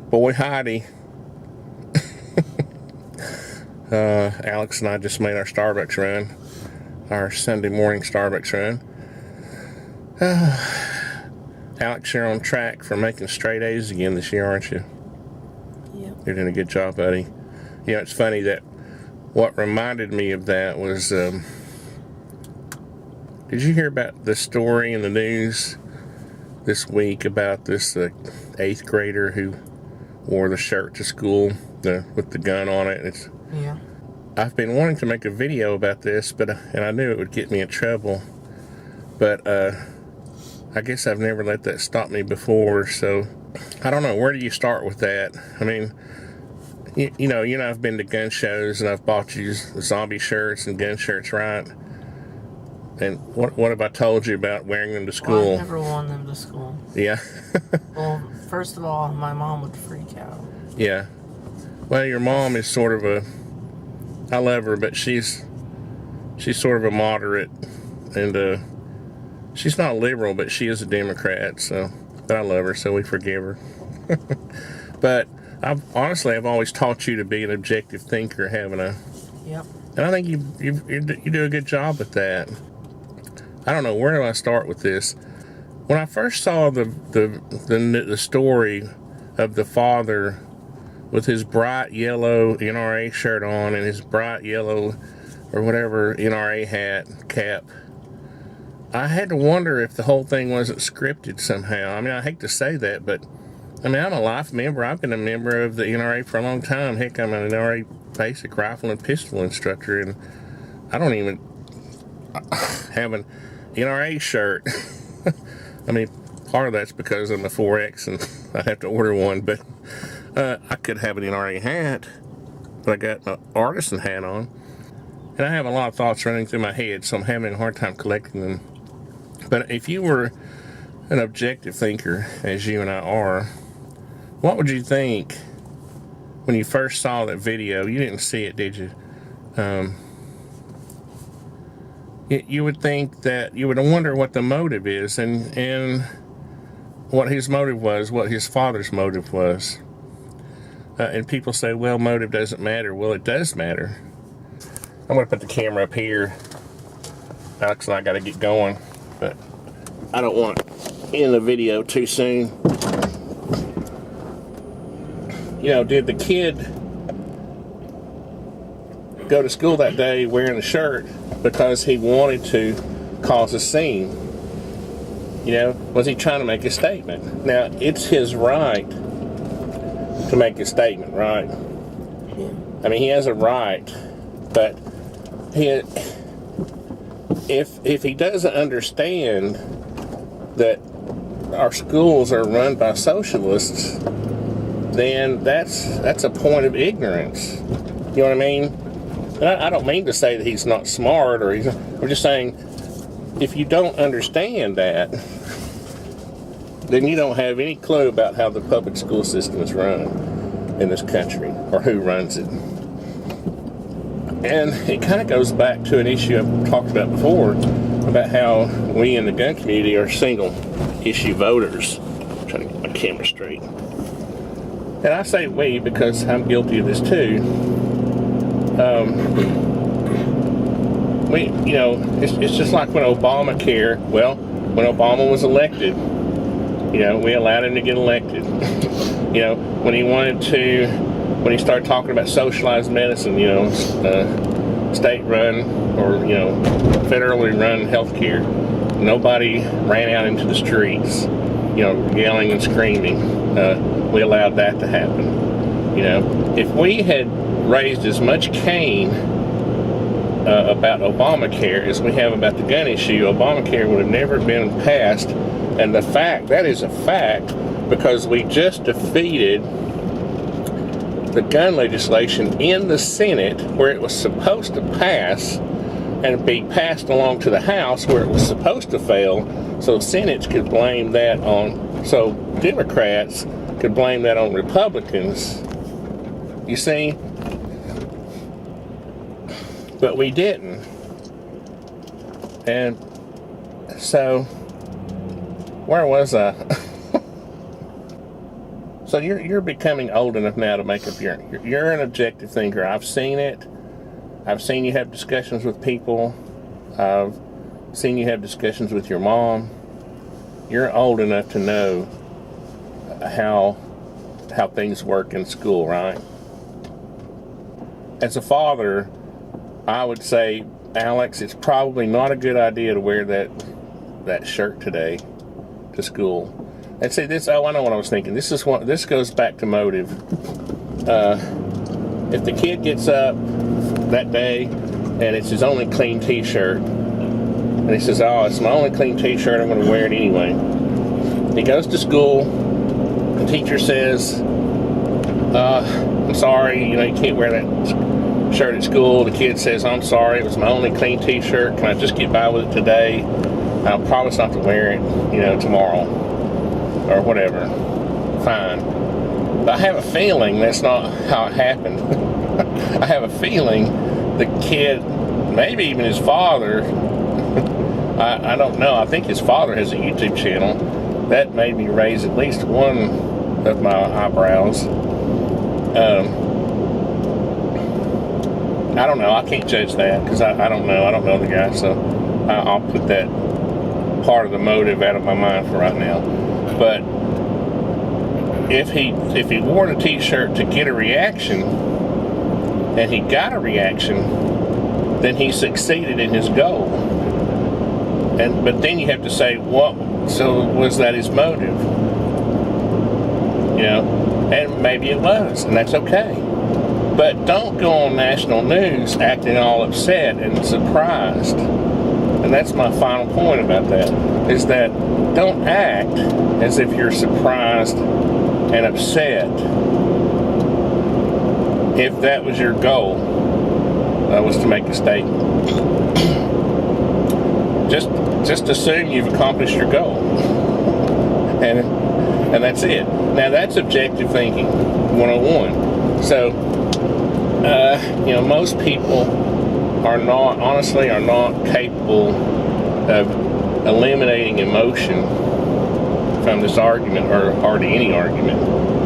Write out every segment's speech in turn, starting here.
boy Heidi. Alex and I just made our Starbucks run, our Sunday morning Starbucks run. Alex, you're on track for making straight A's again this year, aren't you? Yep. You're doing a good job, buddy. You know, it's funny that what reminded me of that was, did you hear about the story in the news this week about this 8th grader who wore the shirt to school with the gun on it? Yeah. I've been wanting to make a video about this, and I knew it would get me in trouble, but I guess I've never let that stop me before, so I don't know. Where do you start with that? I mean, you know, I've been to gun shows and I've bought you zombie shirts and gun shirts, right? And what have I told you about wearing them to school? Well, I've never worn them to school. Yeah. Well, first of all, my mom would freak out. Yeah. Well, your mom is sort of I love her, but she's sort of a moderate, and she's not liberal, but she is a Democrat, but I love her, so we forgive her. But I've always taught you to be an objective thinker, haven't I? Yep. And I think you do a good job at that. I don't know, where do I start with this? When I first saw the story of the father with his bright yellow NRA shirt on and his bright yellow or whatever NRA cap, I had to wonder if the whole thing wasn't scripted somehow. I mean, I hate to say that, but I mean, I'm a life member. I've been a member of the NRA for a long time. Heck, I'm an NRA basic rifle and pistol instructor, and I don't even have an NRA shirt. I mean, part of that's because I'm a 4X and I have to order one, but I could have an NRA hat, but I got my artisan hat on. And I have a lot of thoughts running through my head, so I'm having a hard time collecting them. But if you were an objective thinker, as you and I are, what would you think when you first saw that video? You didn't see it, did you? You would think that you would wonder what the motive is and what his motive was, what his father's motive was. And people say, well, motive doesn't matter. Well, it does matter. I'm going to put the camera up here. Alex and I got to get going, but I don't want to end the video too soon. You know, did the kid go to school that day wearing a shirt because he wanted to cause a scene? You know, was he trying to make a statement? Now, it's his right to make a statement, right? Yeah. I mean, he has a right, but if he doesn't understand that our schools are run by socialists, then that's a point of ignorance. You know what I mean? And I don't mean to say that he's not smart, I'm just saying, if you don't understand that, then you don't have any clue about how the public school system is run in this country, or who runs it. And it kind of goes back to an issue I've talked about before, about how we in the gun community are single issue voters. I'm trying to get my camera straight. And I say we because I'm guilty of this too. It's just like when Obamacare, when Obama was elected, we allowed him to get elected. When he started talking about socialized medicine, state-run or, federally run healthcare, nobody ran out into the streets, yelling and screaming. We allowed that to happen. If we had raised as much cane about Obamacare as we have about the gun issue, Obamacare would have never been passed. And that is a fact, because we just defeated the gun legislation in the Senate where it was supposed to pass and be passed along to the House where it was supposed to fail, so Senate could blame that so Democrats could blame that on Republicans. You see? But we didn't. And so, where was I? So you're becoming old enough now to make up you're an objective thinker. I've seen it. I've seen you have discussions with people. I've seen you have discussions with your mom. You're old enough to know how things work in school, right? As a father, I would say, Alex, it's probably not a good idea to wear that shirt today to school. And see, this, oh, I know what I was thinking. This goes back to motive. If the kid gets up that day and it's his only clean t-shirt, and he says, oh, it's my only clean t-shirt, I'm going to wear it anyway. He goes to school, the teacher says, I'm sorry, you can't wear that shirt at school. The kid says, I'm sorry, it was my only clean t-shirt, can I just get by with it today? I'll promise not to wear it, tomorrow. Or whatever, fine. But I have a feeling that's not how it happened. I have a feeling the kid, maybe even his father, I don't know, I think his father has a YouTube channel. That made me raise at least one of my eyebrows. I don't know, I can't judge that, because I don't know the guy, so I'll put that part of the motive out of my mind for right now. But if he wore the t-shirt to get a reaction, and he got a reaction, then he succeeded in his goal. But then you have to say, what? So was that his motive? And maybe it was, and that's okay. But don't go on national news acting all upset and surprised. And that's my final point about that, is that don't act as if you're surprised and upset if that was your goal, was to make a statement. Just assume you've accomplished your goal. And that's it. Now that's objective thinking 101. So, most people are not capable of eliminating emotion from this argument or hardly any argument.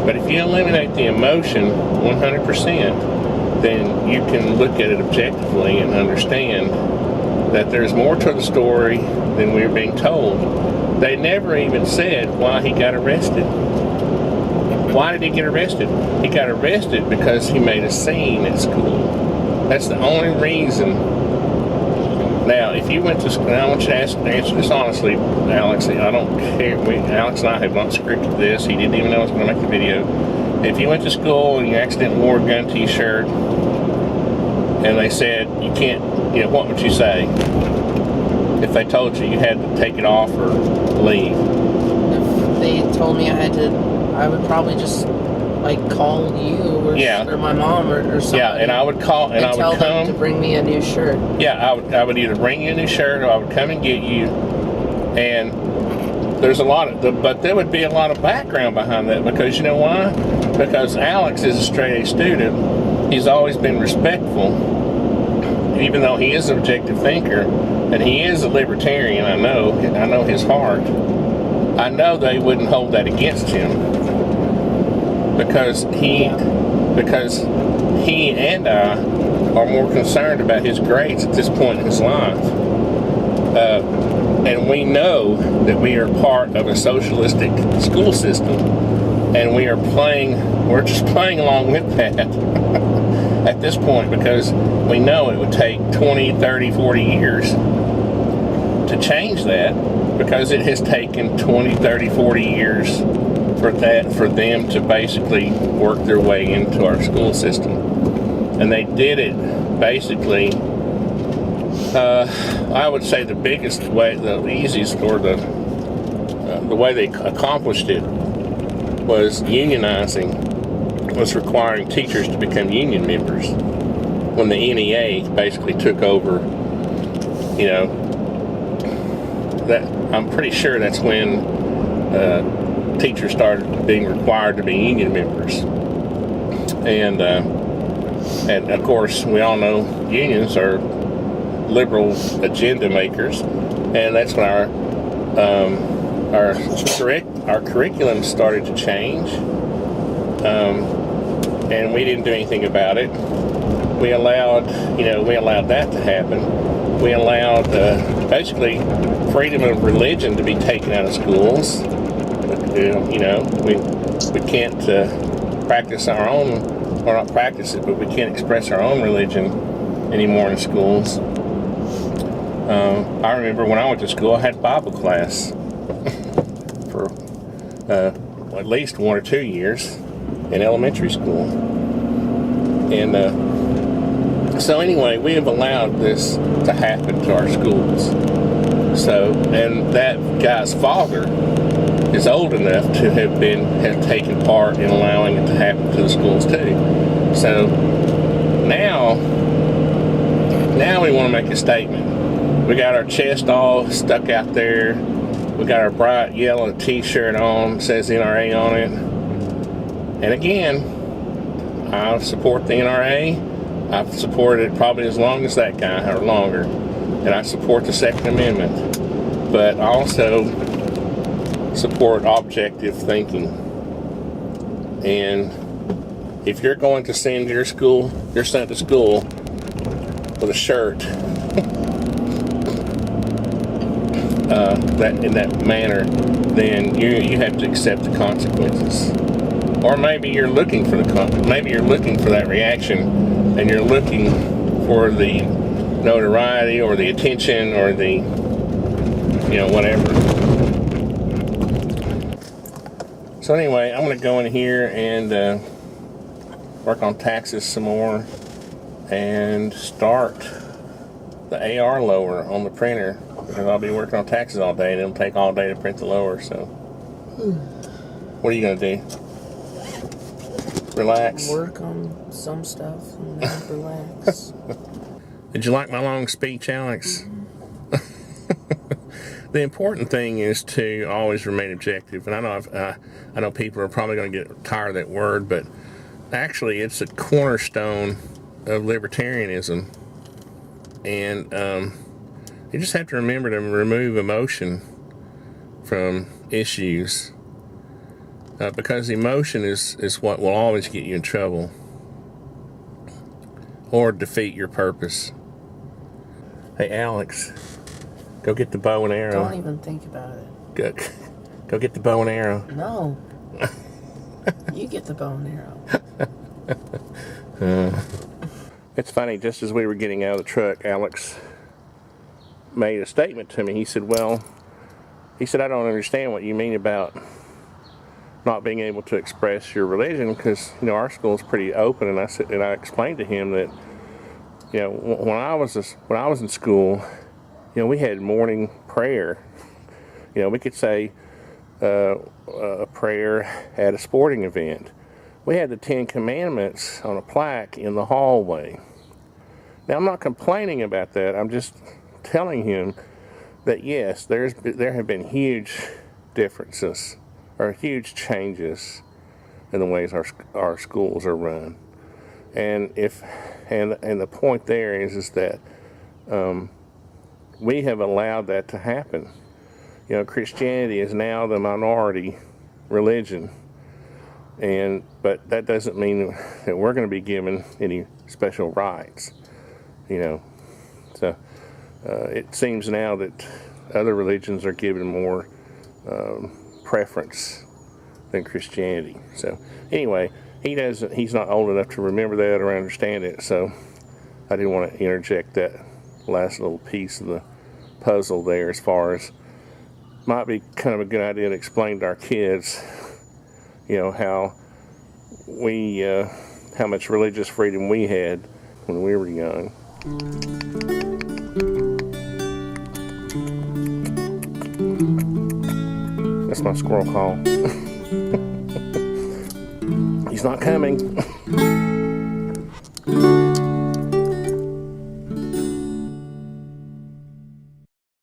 But if you eliminate the emotion 100%, then you can look at it objectively and understand that there's more to the story than we're being told. They never even said why he got arrested. Why did he get arrested? He got arrested because he made a scene at school. That's the only reason. Now, if you went to school, and I want you to answer this honestly, Alex. I don't care. Alex and I have not scripted this. He didn't even know I was going to make the video. If you went to school and you accidentally wore a gun t-shirt, and they said you can't, what would you say if they told you had to take it off or leave? If they told me I would probably just call you or my mom or somebody. Yeah, and I would call and I would tell come them to bring me a new shirt. Yeah, I would either bring you a new shirt or I would come and get you. And there's but there would be a lot of background behind that, because you know why? Because Alex is a straight A student. He's always been respectful, even though he is an objective thinker and he is a libertarian. I know his heart. I know they wouldn't hold that against him. Because he and I are more concerned about his grades at this point in his life. And we know that we are part of a socialistic school system, and we're just playing along with that at this point, because we know it would take 20, 30, 40 years to change that, because it has taken 20, 30, 40 years for them to basically work their way into our school system. And they did it basically, I would say the biggest way, the easiest, or the way they accomplished it was unionizing, was requiring teachers to become union members. When the NEA basically took over, that I'm pretty sure that's when teachers started being required to be union members. And of course, we all know unions are liberal agenda makers, and that's when our curriculum started to change. and we didn't do anything about it. We allowed that to happen. We allowed basically freedom of religion to be taken out of schools. We can't practice our own, or not practice it, but we can't express our own religion anymore in schools. I remember when I went to school, I had Bible class for at least 1 or 2 years in elementary school. And so anyway, we have allowed this to happen to our schools. So, and that guy's father is old enough to have taken part in allowing it to happen to the schools too. So now we want to make a statement. We got our chest all stuck out there. We got our bright yellow t-shirt on, says NRA on it. And again, I support the NRA. I've supported it probably as long as that guy, or longer. And I support the Second Amendment. But I also support objective thinking. And if you're going to send your son to school with a shirt in that manner, then you have to accept the consequences. Or maybe you're looking for that reaction, and you're looking for the notoriety or the attention or the whatever. So anyway, I'm going to go in here and work on taxes some more and start the AR lower on the printer, because I'll be working on taxes all day and it'll take all day to print the lower. So what are you going to do? Relax? Work on some stuff and then relax. Did you like my long speech, Alex? The important thing is to always remain objective. And I know people are probably going to get tired of that word, but actually it's a cornerstone of libertarianism. And you just have to remember to remove emotion from issues, because emotion is what will always get you in trouble or defeat your purpose. Hey, Alex, go get the bow and arrow. Don't even think about it. Go get the bow and arrow. No. You get the bow and arrow. It's funny, just as we were getting out of the truck, Alex made a statement to me. He said, I don't understand what you mean about not being able to express your religion, because our school is pretty open. And I explained to him that when I was in school, we had morning prayer. We could say a prayer at a sporting event. We had the 10 Commandments on a plaque in the hallway. Now, I'm not complaining about that. I'm just telling him that yes, there have been huge differences or huge changes in the ways our schools are run, and the point there is that we have allowed that to happen. Christianity is now the minority religion, but that doesn't mean that we're going to be given any special rights. So it seems now that other religions are given more preference than Christianity. So anyway, he's not old enough to remember that or understand it, so I didn't want to interject that last little piece of the puzzle there, as far as might be kind of a good idea to explain to our kids how much religious freedom we had when we were young. That's my squirrel call. He's not coming.